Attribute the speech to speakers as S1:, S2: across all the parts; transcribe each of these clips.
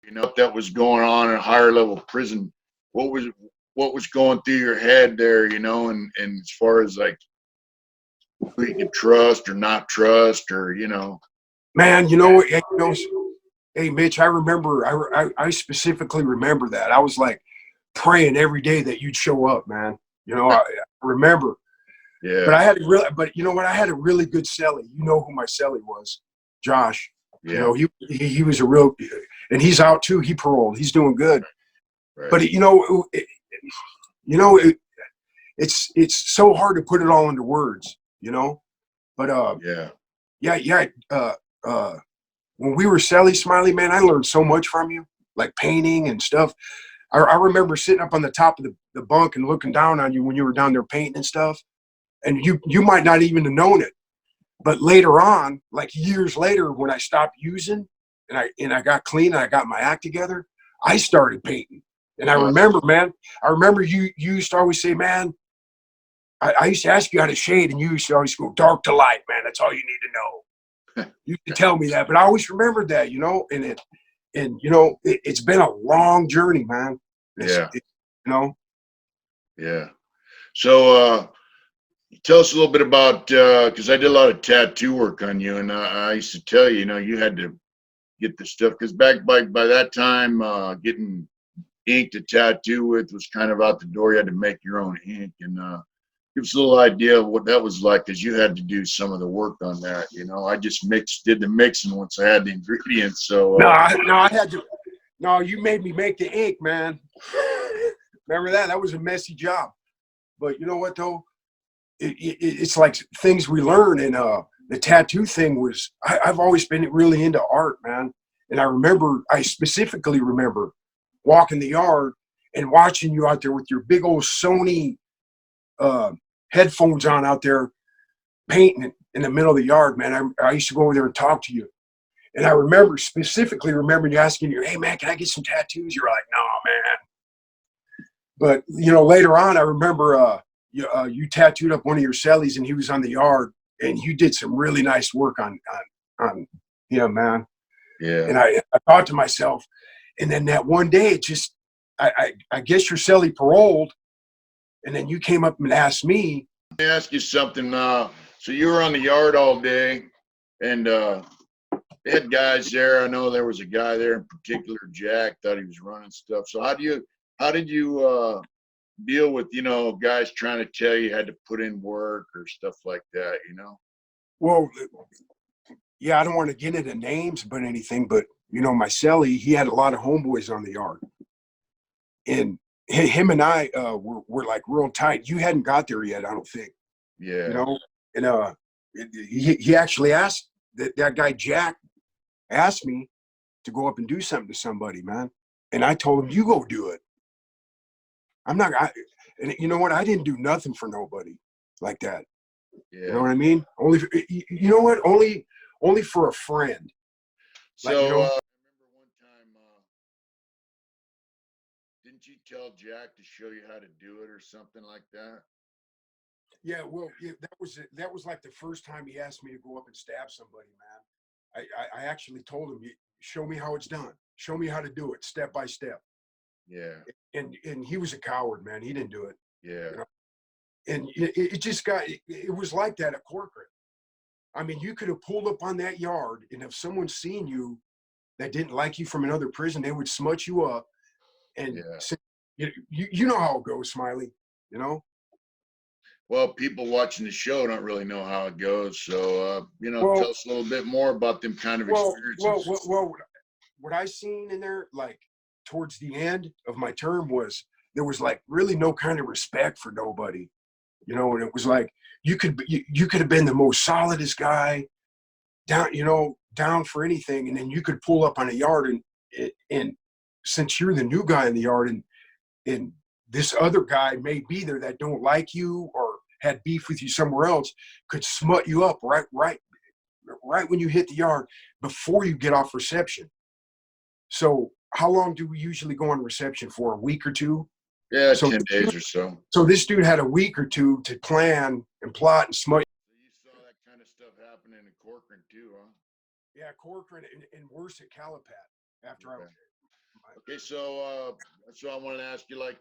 S1: You know, if that was going on in a higher level prison, what was what was going through your head there, you know, and as far as like who you could trust or not trust, or you know.
S2: Man, hey, Mitch, I remember, I specifically remember that. I was like praying every day that you'd show up, man. I remember, but
S1: Yeah,
S2: I had a really, but you know what? I had a really good celly. You know who my celly was? Josh.
S1: yeah,
S2: He was a real, and he's out too. He paroled. He's doing good.
S1: right,
S2: But you know, it, it's so hard to put it all into words, But
S1: yeah,
S2: yeah, yeah. When we were Sally Smiley, man, I learned so much from you, like painting and stuff. I remember sitting up on the top of the bunk and looking down on you when you were down there painting and stuff. And you might not even have known it. But later on, like years later, when I stopped using and I got clean and I got my act together, I started painting. And I
S1: awesome.
S2: remember, man, you used to always say, man, I used to ask you how to shade, and you used to always go dark to light, man. That's all you need to know. You used to tell me that, but I always remembered that, it's been a long journey, man.
S1: Yeah,
S2: It, you know,
S1: yeah. So, tell us a little bit about because I did a lot of tattoo work on you, and I used to tell you, you know, you had to get the stuff because back by that time, getting ink to tattoo with was kind of out the door. You had to make your own ink, and give us a little idea of what that was like because you had to do some of the work on that. You know, I just did the mixing once I had the ingredients. So,
S2: I had to. No, you made me make the ink, man. Remember that? That was a messy job. But you know what though? It's like things we learn, and the tattoo thing was. I've always been really into art, man. And I specifically remember walking the yard and watching you out there with your big old Sony uh, headphones on out there painting in the middle of the yard, man. I used to go over there and talk to you. And I remember specifically remembering you asking you, hey, man, can I get some tattoos? You're like, no, man. But, later on, I remember you tattooed up one of your cellies and he was on the yard and you did some really nice work on him, man.
S1: yeah,
S2: And I thought to myself, and then that one day, it just, I guess your celly paroled. And then you came up and asked me.
S1: let me ask you something. So you were on the yard all day, and they had guys there. I know there was a guy there in particular, Jack, thought he was running stuff. So how did you deal with, you know, guys trying to tell you had to put in work or stuff like that, you know?
S2: Well, yeah, I don't want to get into names, but anything, but my celly, he had a lot of homeboys on the yard, and him and I were like real tight. You hadn't got there yet, I don't think, you
S1: Yeah.
S2: know, and he actually asked that guy Jack asked me to go up and do something to somebody, man, and I told him you go do it. I'm not, and you know what? I didn't do nothing for nobody like that. You know
S1: Yeah.
S2: what I mean? Only, you know what? Only for a friend. Like,
S1: So I remember one time, didn't you tell Jack to show you how to do it or something like that?
S2: yeah, well, yeah, that was like the first time he asked me to go up and stab somebody, man. I actually told him, show me how it's done. Show me how to do it step by step.
S1: Yeah.
S2: And he was a coward, man. He didn't do it.
S1: Yeah.
S2: You know? And it just got, it was like that at corporate. I mean, you could have pulled up on that yard, and if someone seen you that didn't like you from another prison, they would smut you up and
S1: Yeah.
S2: say, you know how it goes, Smiley. You know.
S1: Well, people watching the show don't really know how it goes. So, you know, tell
S2: Well,
S1: us a little bit more about them kind of experiences.
S2: what I seen in there, like towards the end of my term, was there was like really no kind of respect for nobody, and it was like you could have been the most solidest guy down, down for anything, and then you could pull up on a yard and since you're the new guy in the yard and this other guy may be there that don't like you or had beef with you somewhere else, could smut you up right when you hit the yard before you get off reception. So how long do we usually go on reception for? A week or two?
S1: Yeah,
S2: So
S1: 10 days or so.
S2: so this dude had a week or two to plan and plot and smut.
S1: So you saw that kind of stuff happening in Corcoran too, huh?
S2: Yeah, Corcoran and worse at Calipat after I was
S1: Okay.
S2: there.
S1: Okay, so I want to ask you, like,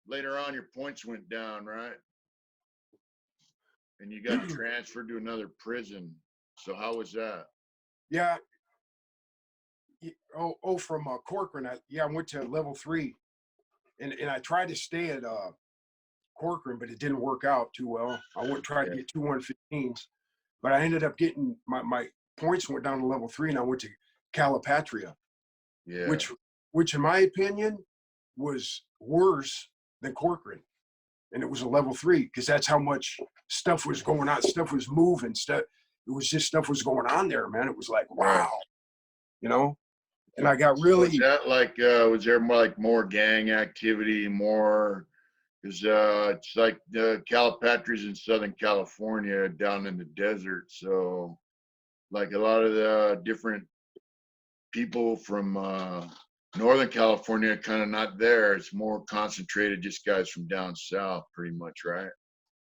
S1: later on, your points went down, right? And you got transferred to another prison. So how was that?
S2: Yeah. From Corcoran. I went to level 3, and I tried to stay at Corcoran, but it didn't work out too well. I went try to
S1: Yeah,
S2: get 215s, but I ended up getting my points went down to level 3, and I went to Calipatria,
S1: yeah,
S2: which in my opinion was worse than Corcoran, and it was a level 3 because that's how much stuff was going on. Stuff was moving. Stuff. It was just stuff was going on there, man. It was like
S1: right.
S2: wow, you know. And I got
S1: So was
S2: really
S1: that like, was there more, like, more gang activity, more? Because it's like Calipatria's in Southern California, down in the desert. So, like, a lot of the different people from Northern California kind of not there. It's more concentrated, just guys from down south, pretty much, right?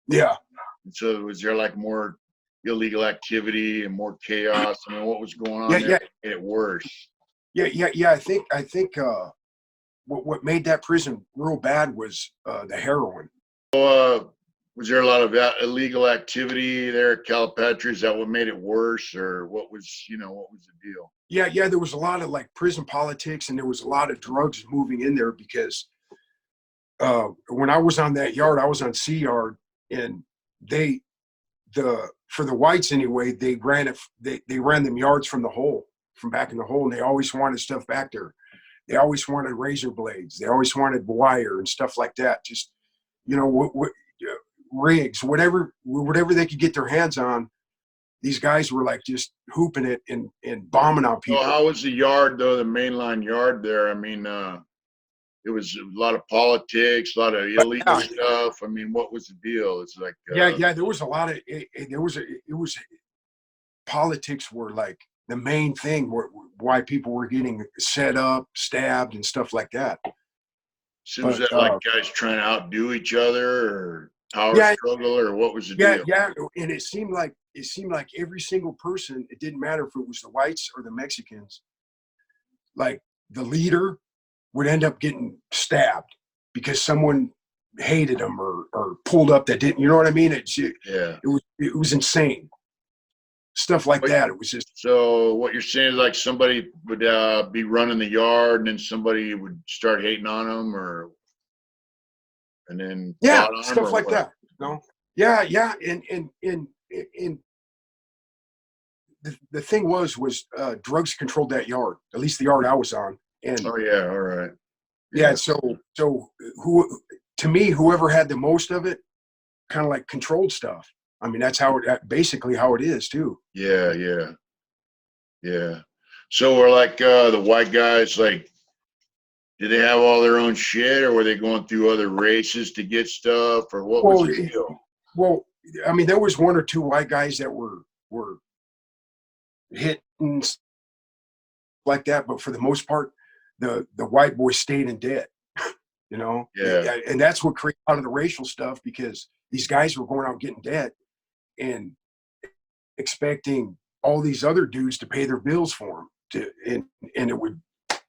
S2: yeah.
S1: And so, was there like more illegal activity and more chaos? I mean, what was going
S2: Yeah,
S1: on there
S2: yeah,
S1: that made it worse?
S2: yeah. I think what made that prison real bad was the heroin.
S1: So, was there a lot of illegal activity there at Calipatria? Is that what made it worse, or what was the deal?
S2: Yeah. There was a lot of like prison politics, and there was a lot of drugs moving in there because when I was on that yard, I was on C yard, and they for the whites anyway, they ran it. They ran them yards from the hole, from back in the hole, and they always wanted stuff back there. They always wanted razor blades. They always wanted wire and stuff like that. Just rigs, whatever they could get their hands on. These guys were like just hooping it and bombing out
S1: So,
S2: people.
S1: how was the yard though? The mainline yard there? I mean, it was a lot of politics, a lot of illegal
S2: Yeah,
S1: stuff. I mean, what was the deal? It's like,
S2: yeah. There was a lot of it was politics were like the main thing why people were getting set up, stabbed, and stuff like that.
S1: so was
S2: But
S1: that like guys trying to outdo each other, or power
S2: yeah,
S1: struggle, or what was the deal?
S2: yeah, and it seemed like every single person. It didn't matter if it was the whites or the Mexicans. Like the leader would end up getting stabbed because someone hated him or pulled up that didn't. You know what I mean?
S1: Yeah.
S2: It was insane stuff like
S1: But
S2: that. It was just
S1: so what you're saying is like somebody would be running the yard, and then somebody would start hating on them, or and then
S2: yeah,
S1: fought on them,
S2: stuff
S1: or
S2: like
S1: what?
S2: that. No, yeah, and the thing was drugs controlled that yard, at least the yard I was on, and
S1: Oh yeah, all right.
S2: yeah,
S1: Yeah.
S2: so who to me whoever had the most of it kind of like controlled stuff. I mean, that's how it basically how it is too.
S1: Yeah, yeah, yeah. So we're like the white guys, like, did they have all their own shit, or were they going through other races to get stuff, or what was
S2: Well,
S1: the deal?
S2: well, I mean, there was one or two white guys that were hitting like that, but for the most part, the white boys stayed in debt. You know,
S1: Yeah.
S2: and that's what created a lot of the racial stuff because these guys were going out getting debt and expecting all these other dudes to pay their bills for them. And it would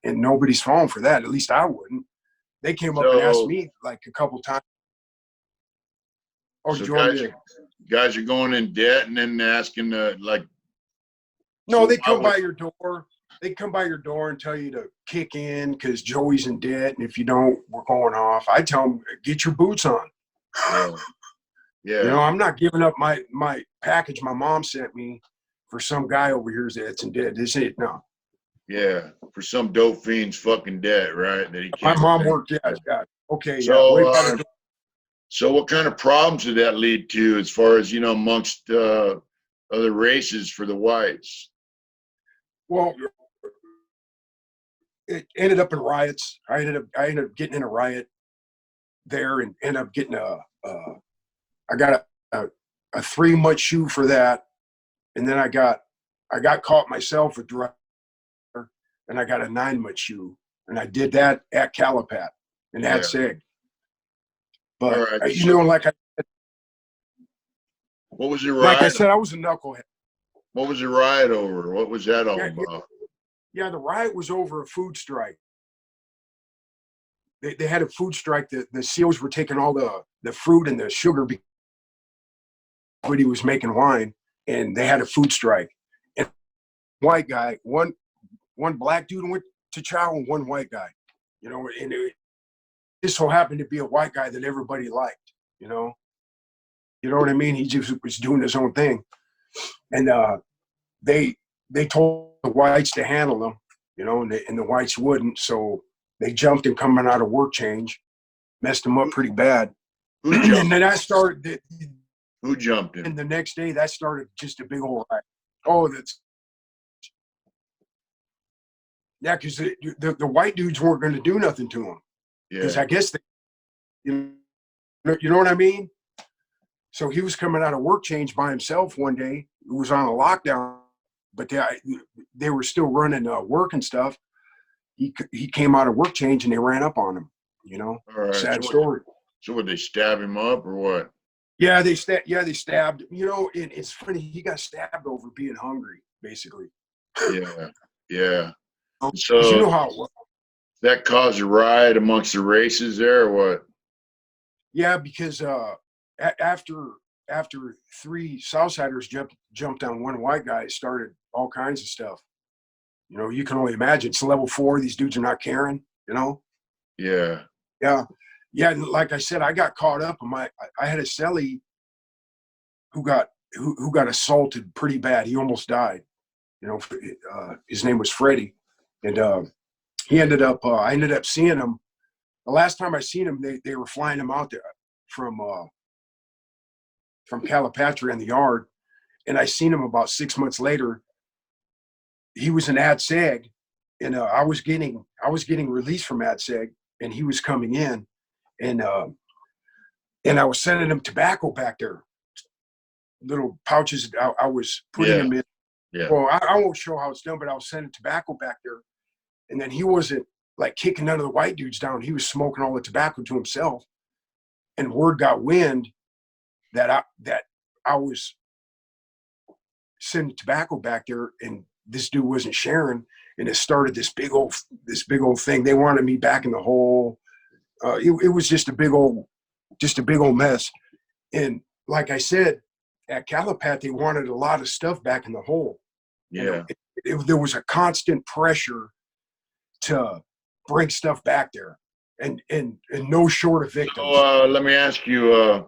S2: and nobody's falling for that. At least I wouldn't. They came up and asked
S1: So
S2: me like a couple times. Oh,
S1: so
S2: did you want me
S1: guys
S2: to?
S1: are guys are going in debt and then asking like,
S2: No,
S1: so
S2: they
S1: why
S2: come
S1: would,
S2: by your door. They come by your door and tell you to kick in because Joey's in debt, and if you don't, we're going off. I tell them get your boots on.
S1: yeah,
S2: You know,
S1: yeah,
S2: I'm not giving up my package my mom sent me for some guy over here that's in debt. This ain't no.
S1: yeah, for some dope fiend's fucking debt, right? That he
S2: My
S1: can't
S2: mom
S1: pay.
S2: worked. Yeah, yeah. Okay, yeah.
S1: So
S2: Wait by the door.
S1: so what kind of problems did that lead to as far as, amongst other races for the whites?
S2: Well, it ended up in riots. I ended up getting in a riot there and ended up getting I got a 3 month shoe for that, and then I got caught myself with drug, and I got a 9 month shoe, and I did that at Calipat, and
S1: Yeah.
S2: that's it.
S1: All
S2: But
S1: right.
S2: you
S1: So
S2: know,
S1: what was the
S2: like I
S1: riot?
S2: said, I was a knucklehead.
S1: What was the riot over? What was that all
S2: Yeah,
S1: about?
S2: Yeah, the riot was over a food strike. They had a food strike. The SEALs were taking all the fruit and the sugar because he was making wine, and they had a food strike. And white guy, one black dude went to chow and one white guy, and it just so happened to be a white guy that everybody liked, you know what I mean? He just was doing his own thing, and they told the whites to handle them, and the whites wouldn't, so they jumped him coming out of work change, messed him up pretty bad.
S1: Who
S2: And
S1: jumped?
S2: then I started,
S1: Who jumped
S2: and
S1: him?
S2: the next day that started just a big old riot. Oh, that's yeah, because the white dudes weren't going to do nothing to him because
S1: Yeah.
S2: I guess you know what I mean. So he was coming out of work change by himself one day. It was on a lockdown, but they were still running work and stuff. He came out of work change and they ran up on him.
S1: All right.
S2: Sad story.
S1: So would they stab him up or what?
S2: Yeah, they stabbed. And it's funny. He got stabbed over being hungry, basically.
S1: Yeah. Yeah.
S2: 'Cause you know
S1: So
S2: how it was.
S1: that caused a riot amongst the races there or what?
S2: Yeah, because after three Southsiders jumped on one white guy, it started all kinds of stuff. You can only imagine. It's level 4. These dudes are not caring.
S1: Yeah.
S2: Yeah, yeah. Like I said, I got caught up. I had a cellie who got assaulted pretty bad. He almost died. His name was Freddie, and he ended up. I ended up seeing him. The last time I seen him, they were flying him out there from Calipatria in the yard, and I seen him about 6 months later. He was in AdSeg, and I was getting released from AdSeg, and he was coming in, and I was sending him tobacco back there, little pouches. I was putting
S1: Yeah.
S2: him in.
S1: Yeah.
S2: Well, I won't show how it's done, but I was sending tobacco back there, and then he wasn't like kicking none of the white dudes down. He was smoking all the tobacco to himself, and word got wind that I was sending tobacco back there, and this dude wasn't sharing, and it started this big old thing. They wanted me back in the hole. It was just a big old mess. And like I said, at Calipat, they wanted a lot of stuff back in the hole.
S1: Yeah.
S2: There was a constant pressure to bring stuff back there, and no short of victims.
S1: So let me ask you,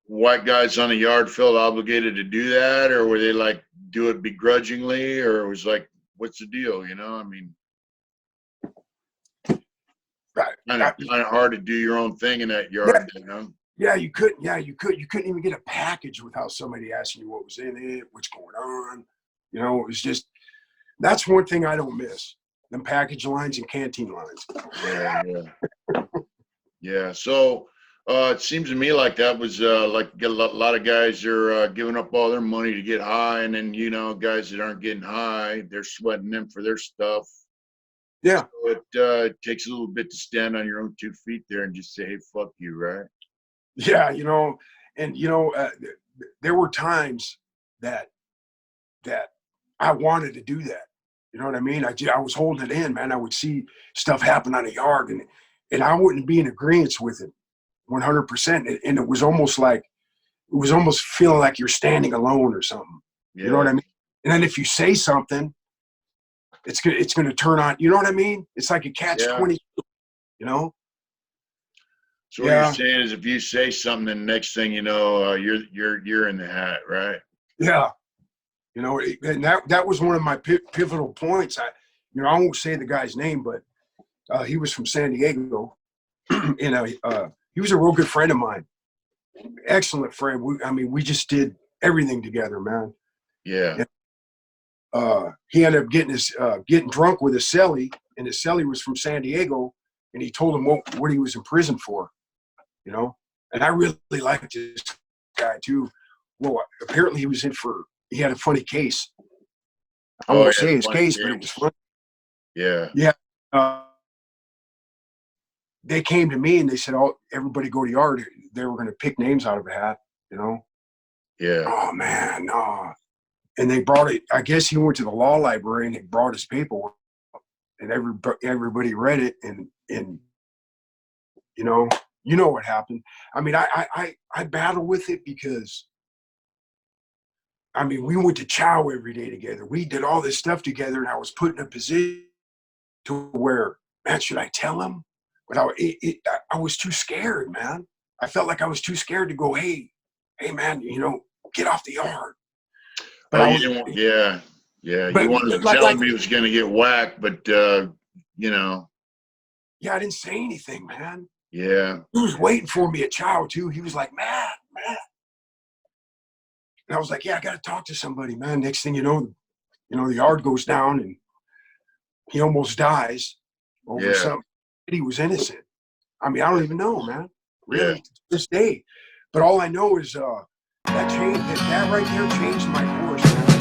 S1: white guys on the yard felt obligated to do that, or were they like do it begrudgingly, or it was like, what's the deal? I mean,
S2: Right.
S1: kind of hard to do your own thing in that yard,
S2: Yeah, you couldn't. Yeah, you couldn't even get a package without somebody asking you what was in it, what's going on. It was just, that's one thing I don't miss. Them package lines and canteen lines.
S1: Yeah, yeah. Yeah. So it seems to me like that was like a lot of guys are giving up all their money to get high, and then guys that aren't getting high, they're sweating them for their stuff.
S2: Yeah.
S1: So it takes a little bit to stand on your own 2 feet there and just say, "Hey, fuck you," right?
S2: Yeah, and there were times that I wanted to do that. You know what I mean? I was holding it in, man. I would see stuff happen on the yard, and I wouldn't be in agreement with it 100%. And it was almost feeling like you're standing alone or something.
S1: Yeah.
S2: You know what I mean? And then if you say something, it's gonna turn on. You know what I mean? It's like a catch-22.
S1: So what you're saying is, if you say something, then next thing you know, you're in the hat, right?
S2: Yeah. And that was one of my pivotal points. I won't say the guy's name, but he was from San Diego, and he was a real good friend of mine. Excellent friend. We just did everything together, man.
S1: Yeah.
S2: And, he ended up getting drunk with his cellie, and his cellie was from San Diego, and he told him what he was in prison for. And I really liked this guy too. Well, apparently he had a funny case. I won't say his case, but it was funny.
S1: Yeah.
S2: Yeah. They came to me and they said, "Oh, everybody go to yard." They were going to pick names out of a hat.
S1: Yeah.
S2: Oh man, no. and they brought it. I guess he went to the law library and they brought his paperwork, and everybody read it, and you know what happened. I mean, I battle with it because, I mean, we went to chow every day together. We did all this stuff together, and I was put in a position to where, man, should I tell him? But I was too scared, man. I felt like I was too scared to go, hey, man, get off the yard. But
S1: Oh,
S2: I
S1: you
S2: was,
S1: didn't want, yeah, yeah. You
S2: but
S1: wanted to
S2: like,
S1: tell
S2: like,
S1: him he was going to get whacked, but you know,
S2: yeah, I didn't say anything, man.
S1: yeah,
S2: He was waiting for me at chow too. He was like, man. And I was like, yeah, I got to talk to somebody, man. Next thing you know, the yard goes down and he almost dies over
S1: yeah,
S2: something. He was innocent. I mean, I don't even know, man.
S1: yeah.
S2: Really, to this day. But all I know is that right there changed my course, man.